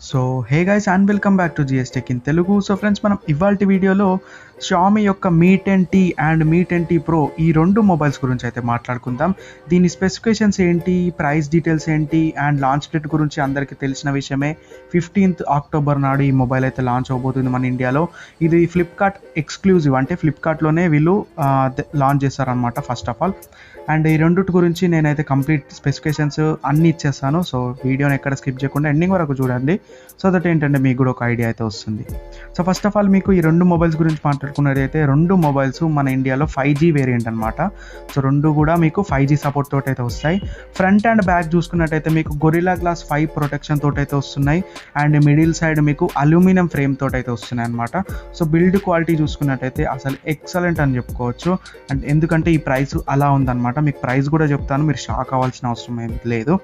So hey guys and welcome back to GS tech in Telugu. So friends, మనం ఇవాల్టి వీడియోలో Xiaomi యొక్క మీ 10T and me 10T pro ఈ రెండు మొబైల్స్ గురించి అయితే మాట్లాడుకుందాం. దీని స్పెసిఫికేషన్స్ ఏంటి, ప్రైస్ డీటెయిల్స్ ఏంటి అండ్ లాంచ్ డేట్ గురించి అందరికీ తెలిసిన విషయమే. 15th అక్టోబర్ నాడు ఈ మొబైల్ అయితే లాంచ్ అవబోతుంది మన ఇండియాలో. ఇది ఫ్లిప్కార్ట్ ఎక్స్క్లూజివ్, అంటే ఫ్లిప్కార్ట్లోనే వీళ్ళు లాంచ్ చేస్తారనమాట ఫస్ట్ ఆఫ్ ఆల్. అండ్ ఈ రెండింటి గురించి నేనైతే కంప్లీట్ స్పెసిఫికేషన్స్ అన్నీ ఇచ్చేస్తాను. సో వీడియోని ఎక్కడ స్కిప్ చేయకుండా ఎండింగ్ వరకు చూడండి, సో దట్ ఏంటంటే మీకు కూడా ఒక ఐడియా అయితే వస్తుంది. సో ఫస్ట్ ఆఫ్ ఆల్ మీకు ఈ రెండు మొబైల్స్ గురించి మాట్లాడుకున్నట్టయితే, రెండు మొబైల్స్ మన ఇండియాలో 5G వేరియంట్ అనమాట. సో రెండు కూడా మీకు 5G సపోర్ట్ తోటి అయితే వస్తాయి. ఫ్రంట్ అండ్ బ్యాక్ చూసుకున్నట్టయితే మీకు గొరిల్లా గ్లాస్ 5 ప్రొటెక్షన్ తోటి అయితే వస్తున్నాయి. అండ్ మిడిల్ సైడ్ మీకు అల్యూమినియం ఫ్రేమ్ తోటి అయితే వస్తున్నాయి అనమాట. సో బిల్డ్ క్వాలిటీ చూసుకున్నట్టయితే అసలు ఎక్సలెంట్ అని చెప్పుకోవచ్చు. అండ్ ఎందుకంటే ఈ ప్రైస్ అలా ఉందన్నమాట. మీకు ప్రైస్ కూడా చెప్తాను, మీరు షాక్ అవ్వాల్సిన అవసరం ఏం లేదు.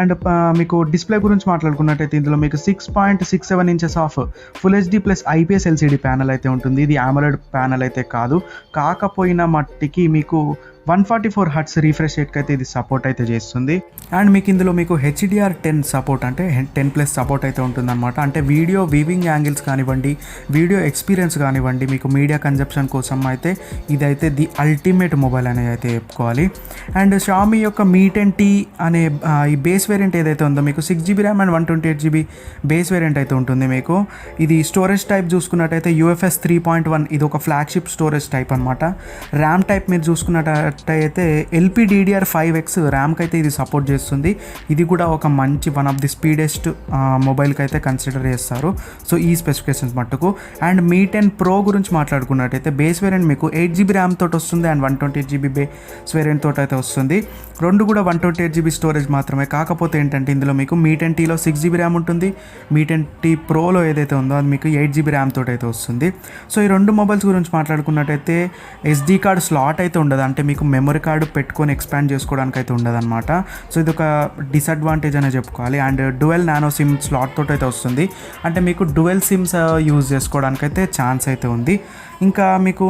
అండ్ మీకు డిస్ప్లే గురించి మాట్లాడుకున్నట్టయితే ఇందులో మీకు 6.67 inches of full HD plus IPS LCD panel అయితే ఉంటుంది. ఇది AMOLED ప్యానల్ అయితే కాదు, కాకపోయినా మట్టికి మీకు 144 Hz రీఫ్రెష్ రేట్కి అయితే ఇది సపోర్ట్ అయితే చేస్తుంది. అండ్ మీకు ఇందులో మీకు HDR10 సపోర్ట్, అంటే 10+ సపోర్ట్ అయితే ఉంటుందన్నమాట. అంటే వీడియో వీవింగ్ యాంగిల్స్ కానివ్వండి, వీడియో ఎక్స్పీరియన్స్ కానివ్వండి, మీకు మీడియా కన్జంప్షన్ కోసం అయితే ఇదైతే ది అల్టిమేట్ మొబైల్ అనేది అయితే చెప్పుకోవాలి. అండ్ షామీ యొక్క మీ 10T అనే ఈ బేస్ వేరియంట్ ఏదైతే ఉందో మీకు 6GB RAM and 128GB base variant అయితే ఉంటుంది. మీకు ఇది స్టోరేజ్ టైప్ చూసుకున్నట్టయితే UFS 3.1, ఇది ఒక ఫ్లాగ్షిప్ స్టోరేజ్ టైప్ అనమాట. ర్యామ్ టైప్ మీరు చూసుకున్నట్టు అయితే LPDDR5X ర్యామ్కి అయితే ఇది సపోర్ట్ చేస్తుంది. ఇది కూడా ఒక మంచి వన్ ఆఫ్ ది స్పీడెస్ట్ మొబైల్కి అయితే కన్సిడర్ చేస్తారు. సో ఈ స్పెసిఫికేషన్స్ మట్టుకు. అండ్ మీ 10 ప్రో గురించి మాట్లాడుకున్నట్టయితే బేస్ వేరియంట్ మీకు 8GB ర్యామ్ తోటి వస్తుంది అండ్ 128GB బేస్ వేరియంట్ తోటి అయితే వస్తుంది. రెండు కూడా 128GB స్టోరేజ్ మాత్రమే. కాకపోతే ఏంటంటే ఇందులో మీకు మీ 10Tలో 6GB ర్యామ్ ఉంటుంది, మీ 10T ప్రోలో ఏదైతే ఉందో అది మీకు 8GB ర్యామ్ తోటి అయితే వస్తుంది. సో ఈ రెండు మొబైల్స్ గురించి మాట్లాడుకున్నట్టయితే SD కార్డ్ స్లాట్ అయితే ఉండదు, అంటే మీకు మెమరీ కార్డు పెట్టుకొని ఎక్స్పాండ్ చేసుకోవడానికి అయితే ఉండదు అనమాట. సో ఇది ఒక డిసడ్వాంటేజ్ అనే చెప్పుకోవాలి. And dual nano SIM slot తోటి అయితే వస్తుంది, అంటే మీకు డ్యువెల్ సిమ్స్ యూజ్ చేసుకోవడానికి అయితే ఛాన్స్ అయితే ఉంది. ఇంకా మీకు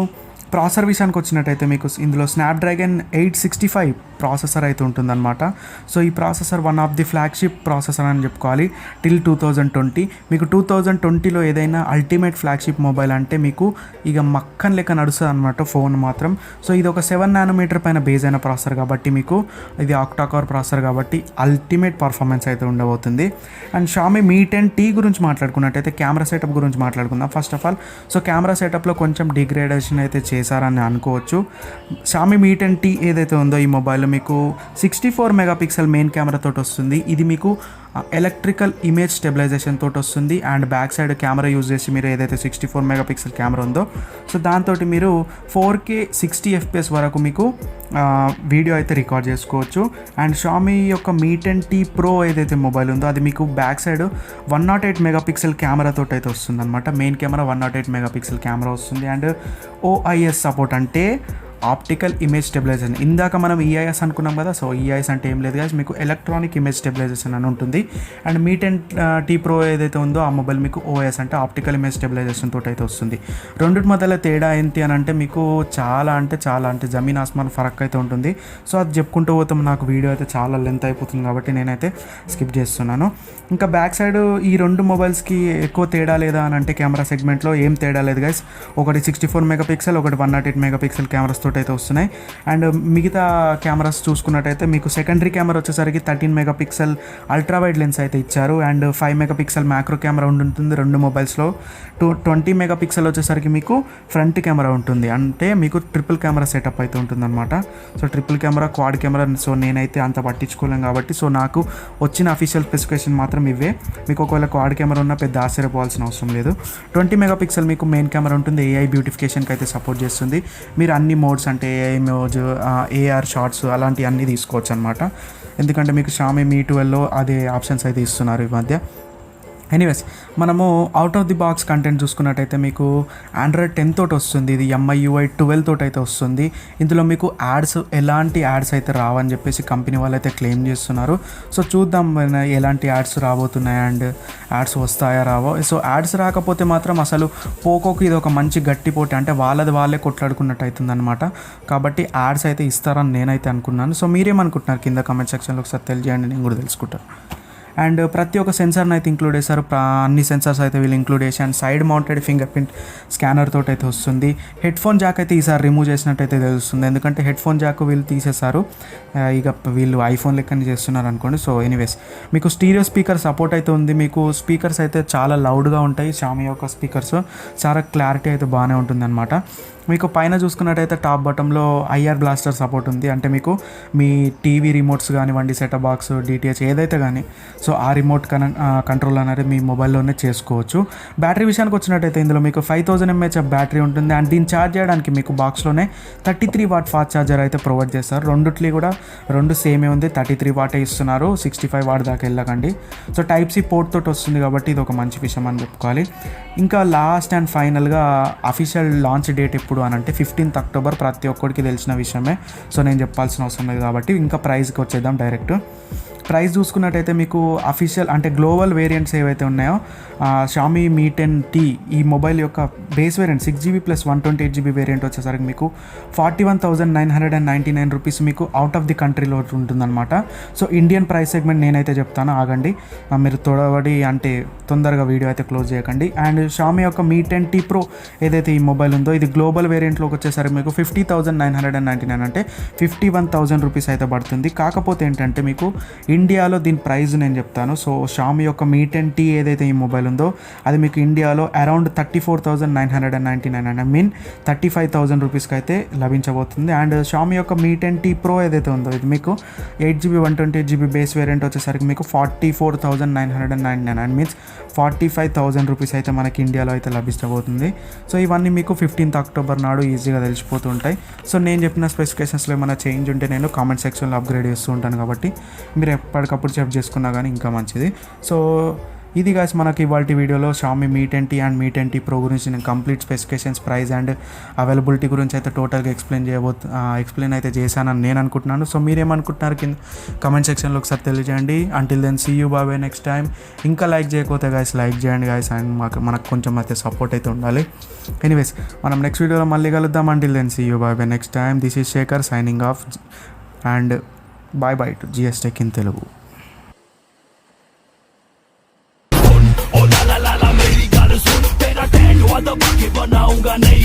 ప్రాసెసర్ విషయానికి వచ్చినట్టయితే మీకు ఇందులో స్నాప్డ్రాగన్ 865 ప్రాసెసర్ అయితే ఉంటుందన్నమాట. సో ఈ processor one of the flagship processor అని చెప్పుకోవాలి టిల్ 2020. మీకు 2020లో ఏదైనా అల్టిమేట్ ఫ్లాగ్షిప్ మొబైల్ అంటే మీకు ఇక మక్కన్ లెక్క నడుస్తుంది అనమాట ఫోన్ మాత్రం. సో ఇది ఒక 7nm పైన బేస్ అయిన ప్రాసెసర్ కాబట్టి మీకు ఇది ఆక్టాకోర్ ప్రాసెసర్ కాబట్టి అల్టిమేట్ పర్ఫార్మెన్స్ అయితే ఉండబోతుంది. అండ్ షామీ మీ 10T గురించి మాట్లాడుకున్నట్టయితే కెమెరా సెటప్ గురించి మాట్లాడుకుందాం first of all. So camera సెటప్లో కొంచెం డిగ్రేడేషన్ అయితే చేశారని అనుకోవచ్చు. షామీ మీ 10T ఏదైతే ఉందో ఈ మొబైల్ మీకు 64 మెగాపిక్సెల్ మెయిన్ కెమెరా తోటి వస్తుంది. ఇది మీకు ఎలక్ట్రికల్ ఇమేజ్ స్టెబిలైజేషన్ తోటి వస్తుంది. And back side camera use చేసి మీరు ఏదైతే 64 మెగాపిక్సెల్ కెమెరా ఉందో సో దాంతో మీరు 4K 60 FPS వరకు మీకు వీడియో అయితే రికార్డ్ చేసుకోవచ్చు. అండ్ షామీ యొక్క మీ 10T ప్రో ఏదైతే మొబైల్ ఉందో అది మీకు బ్యాక్ సైడ్ 108 మెగాపిక్సెల్ కెమెరా తోటి అయితే వస్తుంది అనమాట. మెయిన్ కెమెరా 108 మెగాపిక్సెల్ కెమెరా వస్తుంది. అండ్ OIS సపోర్ట్, అంటే ఆప్టికల్ ఇమేజ్ స్టెబిలైజేషన్. ఇందాక మనం EIS అనుకున్నాం కదా, సో EIS అంటే ఏం లేదు గాయ్స్, మీకు ఎలక్ట్రానిక్ ఇమేజ్ స్టెబిలైజేషన్ అని ఉంటుంది. అండ్ మీ 10T ప్రో ఏదైతే ఉందో ఆ మొబైల్ మీకు OIS అంటే ఆప్టికల్ ఇమేజ్ స్టెబిలైజేషన్ తోటి అయితే వస్తుంది. రెండింటి మధ్యలో తేడా ఏంటి అని అంటే మీకు చాలా అంటే జమీన్ ఆస్మాన్ ఫరక్ అయితే ఉంటుంది. సో అది చెప్పుకుంటూ పోతాం, నాకు వీడియో అయితే చాలా లెంత్ అయిపోతుంది కాబట్టి నేనైతే స్కిప్ చేస్తున్నాను. ఇంకా బ్యాక్ సైడ్ ఈ రెండు మొబైల్స్కి ఎక్కువ తేడా లేదా అని అంటే కెమెరా సెగ్మెంట్లో ఏం తేడా లేదు గైస్. ఒకటి 64 మెగాపిక్సెల్, ఒకటి 108 మెగాపిక్సెల్ కెమెరాస్ తోటి అయితే వస్తున్నాయి. అండ్ మిగతా కెమెరాస్ చూసుకున్నట్టయితే మీకు సెకండరీ కెమెరా వచ్చేసరికి 13 మెగాపిక్సెల్ అల్ట్రా వైడ్ లెన్స్ అయితే ఇచ్చారు. అండ్ 5 మెగాపిక్సెల్ మ్యాక్రో కెమెరా ఉంటుంది రెండు మొబైల్స్లో. 20 మెగాపిక్సెల్ వచ్చేసరికి మీకు ఫ్రంట్ కెమెరా ఉంటుంది, అంటే మీకు ట్రిపుల్ కెమెరా సెటప్ అయితే ఉంటుందన్నమాట. So triple camera, quad camera. So నేనైతే అంత పట్టించుకోలేం కాబట్టి సో నాకు వచ్చిన అఫీషియల్ స్పెసిఫికేషన్ మాత్రం ఇవే. మీకు ఒకవేళ క్వాడ్ కెమెరా ఉన్నా పెద్ద ఆశ్చర్యపోవాల్సిన అవసరం లేదు. 20 మెగాపిక్సెల్ మీకు మెయిన్ కెమెరా ఉంటుంది, AI బ్యూటిఫికేషన్కి అయితే సపోర్ట్ చేస్తుంది. మీరు అన్ని మోడ్స్ అంటే AI మోడ్, AR షార్ట్స్ అలాంటివి అన్నీ తీసుకోవచ్చు అనమాట. ఎందుకంటే మీకు షామీ మీ 12లో అదే ఆప్షన్స్ అయితే ఇస్తున్నారు ఈ మధ్య. ఎనీవేస్, మనము out of the box content చూసుకున్నట్టయితే మీకు Android 10 తోటి వస్తుంది. ఇది MIUI 12 తోటి అయితే వస్తుంది. ఇందులో మీకు ఎలాంటి యాడ్స్ అయితే రావని చెప్పేసి కంపెనీ వాళ్ళు అయితే క్లెయిమ్ చేస్తున్నారు. సో చూద్దాం ఎలాంటి యాడ్స్ రాబోతున్నాయి అండ్ యాడ్స్ వస్తాయా రావో. సో యాడ్స్ రాకపోతే మాత్రం అసలు పోకోకి ఇది ఒక మంచి గట్టి పోటీ, అంటే వాళ్ళే కొట్లాడుకున్నట్టు అవుతుంది అనమాట. కాబట్టి యాడ్స్ అయితే ఇస్తారని నేనైతే అనుకున్నాను. సో మీరేమనుకుంటున్నారు కింద కామెంట్ సెక్షన్లో ఒకసారి తెలియజేయండి, నేను కూడా తెలుసుకుంటాను. అండ్ ప్రతి ఒక్క సెన్సార్ని అయితే ఇంక్లూడ్ చేశారు, అన్ని సెన్సార్స్ అయితే వీళ్ళు ఇంక్లూడ్ చేసి and side mounted finger print scanner తోటి అయితే వస్తుంది. హెడ్ ఫోన్ జాక్ అయితే ఈసారి రిమూవ్ చేసినట్టయితే తెలుస్తుంది, ఎందుకంటే హెడ్ ఫోన్ జాక్ వీళ్ళు తీసేశారు, ఇక వీళ్ళు ఐఫోన్ లెక్కనే చేస్తున్నారు అనుకోండి. సో ఎనీవేస్ మీకు స్టీరియో స్పీకర్ సపోర్ట్ అయితే ఉంది. మీకు స్పీకర్స్ అయితే చాలా లౌడ్గా ఉంటాయి, Xiaomi యొక్క స్పీకర్స్ చాలా క్లారిటీ అయితే బాగానే ఉంటుంది అనమాట. మీకు పైన చూసుకున్నట్టయితే టాప్ బటన్లో ఐఆర్ బ్లాస్టర్ సపోర్ట్ ఉంది, అంటే మీకు మీ టీవీ రిమోట్స్ కానివ్వండి, సెటప్ బాక్స్, డిటిహెచ్ ఏదైతే కానీ సో ఆ రిమోట్ కంట్రోల్ అనేది మీ మొబైల్లోనే చేసుకోవచ్చు. బ్యాటరీ విషయానికి వచ్చినట్టయితే ఇందులో మీకు 5000 mAh బ్యాటరీ ఉంటుంది అండ్ దీన్ని ఛార్జ్ చేయడానికి మీకు బాక్స్లోనే 33 వాట్ ఫాస్ట్ ఛార్జర్ అయితే ప్రొవైడ్ చేస్తారు. రెండుట్లీ కూడా రెండు సేమే ఉంది, 33 వాటే ఇస్తున్నారు, 65 వాట్ దాకా వెళ్ళకండి. సో టైప్ సి పోర్ట్ తోటి వస్తుంది కాబట్టి ఇది ఒక మంచి విషయం అని చెప్పుకోవాలి. ఇంకా లాస్ట్ అండ్ ఫైనల్గా అఫీషియల్ లాంచ్ డేట్ ఎప్పుడు అని అంటే 15th October, ప్రతి ఒక్కరికి తెలిసిన విషయమే, సో నేను చెప్పాల్సిన అవసరం లేదు కాబట్టి ఇంకా ప్రైస్కి వచ్చేద్దాం డైరెక్ట్. ప్రైస్ చూసుకున్నట్టయితే మీకు అఫీషియల్ అంటే గ్లోబల్ వేరియంట్స్ ఏవైతే ఉన్నాయో Xiaomi Mi 10T ఈ మొబైల్ యొక్క base variant 6GB + 128GB variant వచ్చేసరికి మీకు 41,999 రూపీస్ మీకు అవుట్ ఆఫ్ ది కంట్రీలో ఉంటుందన్నమాట. సో ఇండియన్ ప్రైస్ సెగ్మెంట్ నేనైతే చెప్తాను, ఆగండి, మీరు తొడవడి అంటే తొందరగా వీడియో అయితే క్లోజ్ చేయకండి. అండ్ Xiaomi యొక్క Mi 10T Pro ఏదైతే ఈ మొబైల్ ఉందో ఇది గ్లోబల్ వేరియంట్లోకి వచ్చేసరికి మీకు 50,999 అంటే 51,000 రూపీస్ అయితే పడుతుంది. కాకపోతే ఏంటంటే మీకు ఇండియాలో దీని ప్రైస్ నేను చెప్తాను. సో Xiaomi యొక్క Mi 10T ఏదైతే ఈ మొబైల్ ఉందో అది మీకు ఇండియాలో అరౌండ్ 34,999 ఐ మీన్ 35,000 రూపీస్కి అయితే లభించబోతుంది. అండ్ Xiaomi యొక్క Mi 10T Pro ఏదైతే ఉందో ఇది మీకు 8GB 128GB బేస్ వేరియంట్ వచ్చేసరికి మీకు 44,999 అండ్ మీన్స్ 45,000 రూపీస్ అయితే మనకి ఇండియాలో అయితే లభించబోతుంది. సో ఇవన్నీ మీకు 15th October నాడు ఈజీగా తెలిసిపోతూ ఉంటాయి. సో నేను చెప్పిన స్పెసిఫికేషన్స్లో ఏమైనా చేంజ్ ఉంటే నేను కామెంట్ సెక్షన్లో అప్గ్రేడ్ చేస్తూ ఉంటాను కాబట్టి మీరు ఎప్పటికప్పుడు చెక్ చేసుకున్నా కానీ ఇంకా మంచిది. సో ఇది గాయ్స్ మనకి ఇవాల్టి వీడియోలో Xiaomi Mi 10T and Mi 10T Pro గురించి నేను complete specifications, price and availability గురించి అయితే టోటల్గా ఎక్స్ప్లెయిన్ అయితే చేశానని నేను అనుకుంటున్నాను. సో మీరేమనుకుంటున్నారు కింద కామెంట్ సెక్షన్లో ఒకసారి తెలియజేయండి. Until then see you bye next time. ఇంకా లైక్ చేయకపోతే గాయ్స్ లైక్ చేయండి గాయ్స్, అండ్ మనకు కొంచెం అయితే సపోర్ట్ అయితే ఉండాలి. ఎనీవేస్ మనం నెక్స్ట్ వీడియోలో మళ్ళీ కలుద్దాం. Until then see you bye next time. This is Shekhar signing off and bye to GS Tech in Telugu. ओ ला ला ला ला मेरी गाल सुन, तेरा टैटू दबा के बनाऊंगा नई